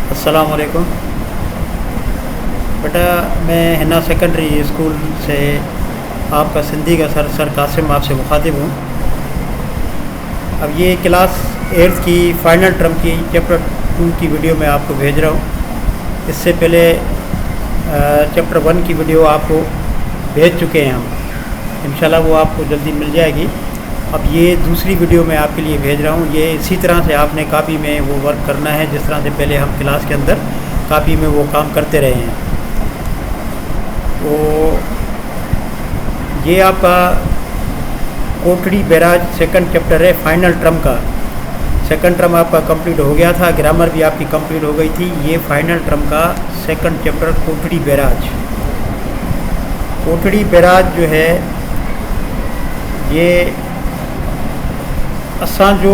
السلام علیکم بیٹا، میں ہنا سیکنڈری اسکول سے آپ کا سندھی کا سر قاسم آپ سے مخاطب ہوں۔ اب یہ کلاس 8 کی فائنل ٹرم کی چیپٹر 2 کی ویڈیو میں آپ کو بھیج رہا ہوں۔ اس سے پہلے چیپٹر 1 کی ویڈیو آپ کو بھیج چکے ہیں ہم، انشاءاللہ وہ آپ کو جلدی مل جائے گی۔ اب یہ دوسری ویڈیو میں آپ کے لیے بھیج رہا ہوں۔ یہ اسی طرح سے آپ نے کاپی میں وہ ورک کرنا ہے جس طرح سے پہلے ہم کلاس کے اندر کاپی میں وہ کام کرتے رہے ہیں۔ تو یہ آپ کا کوٹڑی بیراج سیکنڈ چیپٹر ہے فائنل ٹرم کا۔ سیکنڈ ٹرم آپ کا کمپلیٹ ہو گیا تھا، گرامر بھی آپ کی کمپلیٹ ہو گئی تھی۔ یہ فائنل ٹرم کا سیکنڈ چیپٹر کوٹڑی بیراج۔ کوٹڑی بیراج جو ہے یہ اساں جو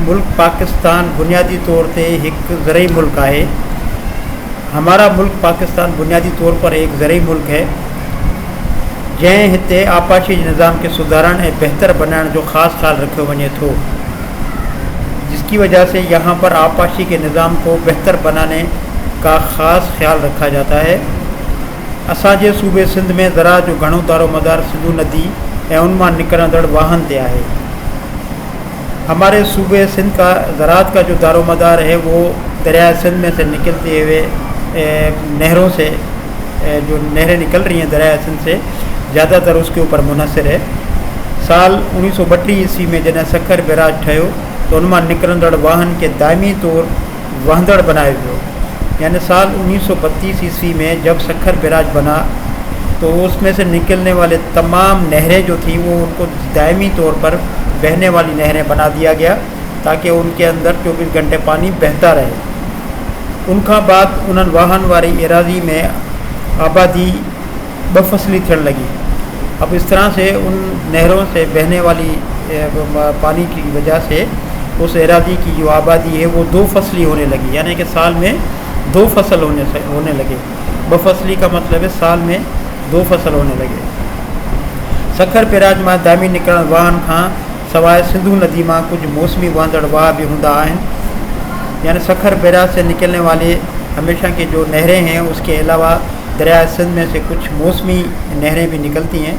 ملک پاکستان بنیادی طور تے ایک زرعی ملک ہے۔ ہمارا ملک پاکستان بنیادی طور پر ایک زرعی ملک ہے جن ہتے آپاشی نظام کے سدھارن اور بہتر بنانے جو خاص خیال رکھو ونے تھو، جس کی وجہ سے یہاں پر آپاشی کے نظام کو بہتر بنانے کا خاص خیال رکھا جاتا ہے۔ اساجے صوبے سندھ میں زراعت جو گھنو دارو مدار سندھو ندی اور ان میں نکرندڑ واہن تے ہے۔ ہمارے صوبے سندھ کا زراعت کا جو دار و مدار ہے وہ دریائے سندھ میں سے نکلتے ہوئے نہروں سے، جو نہریں نکل رہی ہیں دریائے سندھ سے، زیادہ تر اس کے اوپر منحصر ہے۔ سال 1932 عیسوی میں جنہیں سکھر بیراج ٹھہو تو ان میں نکرندڑ واہن کے دائمی طور وہندڑ بنائے ہوئے، یعنی سال 1932 عیسوی میں جب سکھر بیراج بنا تو اس میں سے نکلنے والے تمام نہریں جو تھیں وہ ان کو دائمی طور پر بہنے والی نہریں بنا دیا گیا تاکہ ان کے اندر 24 گھنٹے پانی بہتا رہے۔ ان کا بعد انہوں واہن والی اراضی میں آبادی بفصلی تھڑ لگی۔ اب اس طرح سے ان نہروں سے بہنے والی پانی کی وجہ سے اس اراضی کی جو آبادی ہے وہ 2 فصلی ہونے لگی، یعنی کہ سال میں 2 فصل ہونے لگے۔ بفصلی کا مطلب ہے سال میں 2 فصل ہونے لگے۔ سکھر بیراج میں دائمی نکلن واہن کھاں سوائے سندھو ندی میں کچھ موسمی وہندڑ واہ بھی ہوندا ہیں، یعنی سکھر بیراج سے نکلنے والے ہمیشہ کے جو نہریں ہیں اس کے علاوہ دریائے سندھ میں سے کچھ موسمی نہریں بھی نکلتی ہیں۔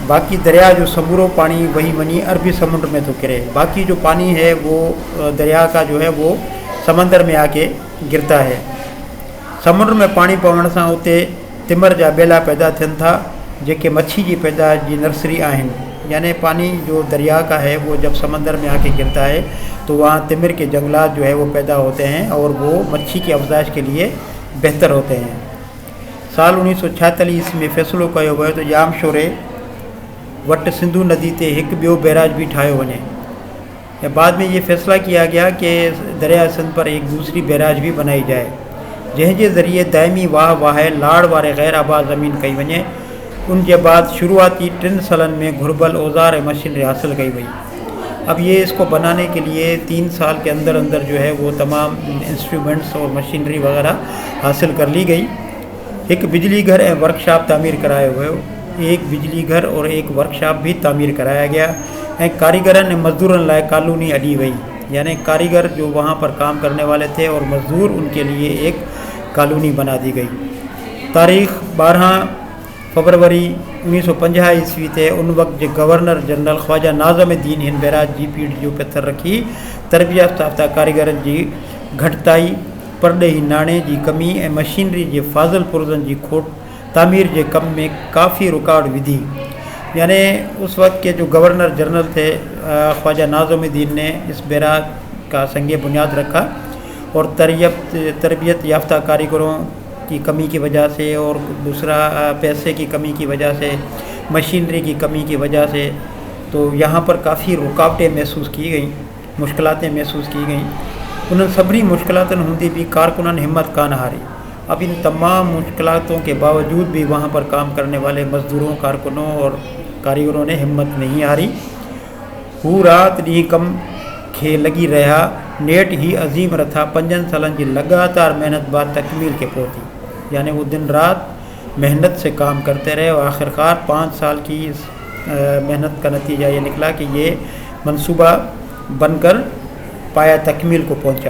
باقی دریا جو سمورو پانی وہی ونی عربی سمندر میں تو گرے، باقی جو پانی ہے وہ دریا کا جو ہے وہ سمندر میں آ کے گرتا ہے۔ سمندر میں پانی پونے سے اتنے تمر جا بیلا پیدا تھن تھا جے مچھی کی پیدائش کی نرسری آہن، یعنی پانی جو دریا کا ہے وہ جب سمندر میں آ کے گرتا ہے تو وہاں تمر کے جنگلات جو ہے وہ پیدا ہوتے ہیں اور وہ مچھی کی افزائش کے لیے بہتر ہوتے ہیں۔ سال 1946 میں فیصلو کیا ویو تو جام شورے وٹ سندھو ندی تے ایک بیو بیراج بھی ٹھایا ونے۔ بعد میں یہ فیصلہ کیا گیا کہ دریائے سندھ پر ایک دوسری بیراج بھی بنائی جائے جن کے ذریعے دائمی واہ لاڑ والے غیر آباد زمین کئی ونے۔ ان کے بعد شروعاتی 3 سالن میں گھربل اوزار اور مشینری حاصل کی گئی۔ اب یہ اس کو بنانے کے لیے 3 سال کے اندر جو ہے وہ تمام انسٹرومنٹس اور مشینری وغیرہ حاصل کر لی گئی۔ ایک بجلی گھر اور ورکشاپ تعمیر کرائے ہوئے، ایک بجلی گھر اور ایک ورکشاپ بھی تعمیر کرایا گیا۔ کاریگرن مزدورن لائے کالونی اڈی وئی، یعنی کاریگر جو وہاں پر کام کرنے والے تھے اور مزدور ان کے لیے ایک کالونی بنا دی گئی۔ تاریخ 12 فروری 1950 عیسوی تے ان وقت گورنر جنرل خواجہ ناظم الدین ہند بیراج جی پیڑ جو پتھر رکھی تربیت یافتہ کاریگرن کی گھٹتائی، پرڈہی نانے کی کمی اور مشینری کے فاضل پرزن کی کھوٹ تعمیر کے کم میں کافی رکاوٹ ودھی۔ یعنی اس وقت کے جو گورنر جنرل تھے خواجہ ناظم الدین نے اس بیراج کا سنگ بنیاد رکھا اور تربیت یافتہ کاریگروں کی کمی کی وجہ سے اور دوسرا پیسے کی کمی کی وجہ سے، مشینری کی کمی کی وجہ سے تو یہاں پر کافی رکاوٹیں محسوس کی گئیں، مشکلاتیں محسوس کی گئیں۔ انہوں سبھی مشکلات ہوندی بھی کارکنان ہمت کان ہاری۔ اب ان تمام مشکلاتوں کے باوجود بھی وہاں پر کام کرنے والے مزدوروں، کارکنوں اور کاریگروں نے ہمت نہیں ہاری۔ وہ رات ڈی کم کھے لگی رہا، نیٹ ہی عظیم رتھا 5 سالن کی لگاتار محنت بعد تکمیل کے پہنچی، یعنی وہ دن رات محنت سے کام کرتے رہے اور آخرکار 5 سال کی محنت کا نتیجہ یہ نکلا کہ یہ منصوبہ بن کر پایا تکمیل کو پہنچا۔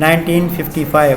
1955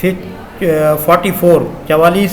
44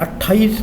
28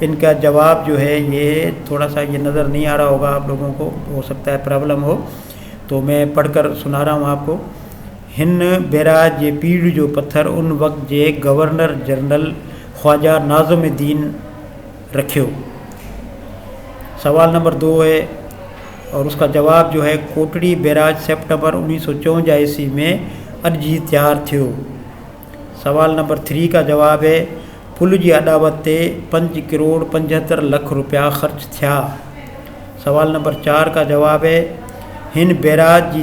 ان کا جواب جو ہے یہ تھوڑا سا یہ نظر نہیں آ رہا ہوگا آپ لوگوں کو، ہو سکتا ہے پرابلم ہو، تو میں پڑھ کر سنا رہا ہوں آپ کو۔ ہن بیراج یہ پیڑ جو پتھر ان وقت جے گورنر جنرل خواجہ ناظم الدین رکھیو۔ سوال نمبر 2 ہے اور اس کا جواب جو ہے کوٹڑی بیراج سپٹمبر 1954 عیسوی میں ارجی تیار تھیو۔ سوال نمبر 3 کا جواب ہے پل جی اڈاوت تے 5 کروڑ 75 لکھ روپیہ خرچ تھیا۔ سوال نمبر 4 کا جواب ہے ہن بیراج جی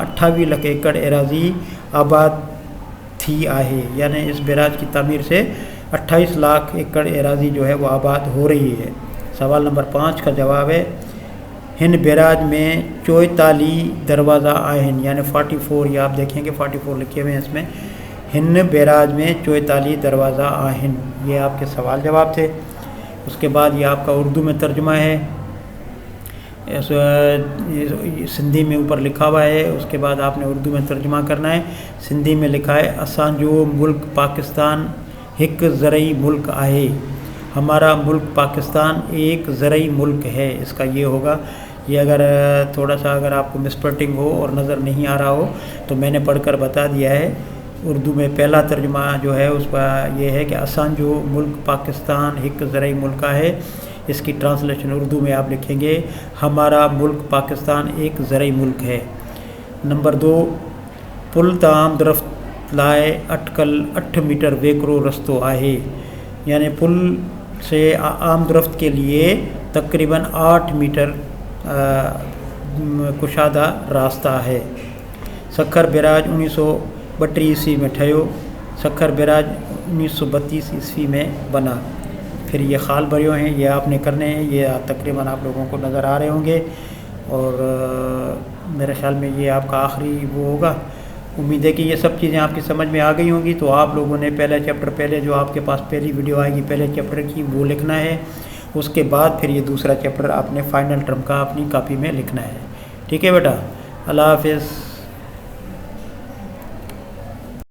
28 لکھ ایکڑ اراضی آباد تھی ہے، یعنی اس بیراج کی تعمیر سے 28 لاکھ ایکڑ اراضی جو ہے وہ آباد ہو رہی ہے۔ سوال نمبر 5 کا جواب ہے ہن بیراج میں 44 دروازہ آہن، یعنی 44، یہ آپ دیکھیں گے 44 لکھے ہوئے ہیں اس میں، ہن بیراج میں 44 دروازہ آہن۔ یہ آپ کے سوال جواب تھے۔ اس کے بعد یہ آپ کا اردو میں ترجمہ ہے، سندھی میں اوپر لکھا ہوا ہے، اس کے بعد آپ نے اردو میں ترجمہ کرنا ہے۔ سندھی میں لکھا ہے اسانجو ملک پاکستان ایک زرعی ملک ہے، ہمارا ملک پاکستان ایک زرعی ملک ہے۔ اس کا یہ ہوگا، یہ اگر تھوڑا سا اگر آپ کو مسپرٹنگ ہو اور نظر نہیں آ رہا ہو تو میں نے پڑھ کر بتا دیا ہے۔ اردو میں پہلا ترجمہ جو ہے اس کا یہ ہے کہ اسانجو ملک پاکستان ایک زرعی ملک ہے، اس کی ٹرانسلیشن اردو میں آپ لکھیں گے ہمارا ملک پاکستان ایک زرعی ملک ہے۔ نمبر 2 پل تام درخت لائے اٹکل 8 میٹر ویکرو رستو ہے، یعنی پل سے عام درخت کے لیے تقریباً 8 میٹر کشادہ راستہ ہے۔ سکھر بیراج 1932 عیسوی میں ٹھہیو، سکھر بیراج 1932 عیسوی میں بنا۔ پھر یہ خال بھریوں ہیں، یہ آپ نے کرنے ہیں، یہ تقریباً آپ لوگوں کو نظر آ رہے ہوں گے، اور میرے خیال میں یہ آپ کا آخری وہ ہوگا۔ امید ہے کہ یہ سب چیزیں آپ کی سمجھ میں آ گئی ہوں گی۔ تو آپ لوگوں نے پہلا چیپٹر پہلے جو آپ کے پاس پہلی ویڈیو آئے گی پہلے چیپٹر کی وہ لکھنا ہے، اس کے بعد پھر یہ دوسرا چیپٹر آپ نے فائنل ٹرم کا اپنی کاپی میں لکھنا ہے۔ ٹھیک ہے بیٹا، اللہ حافظ۔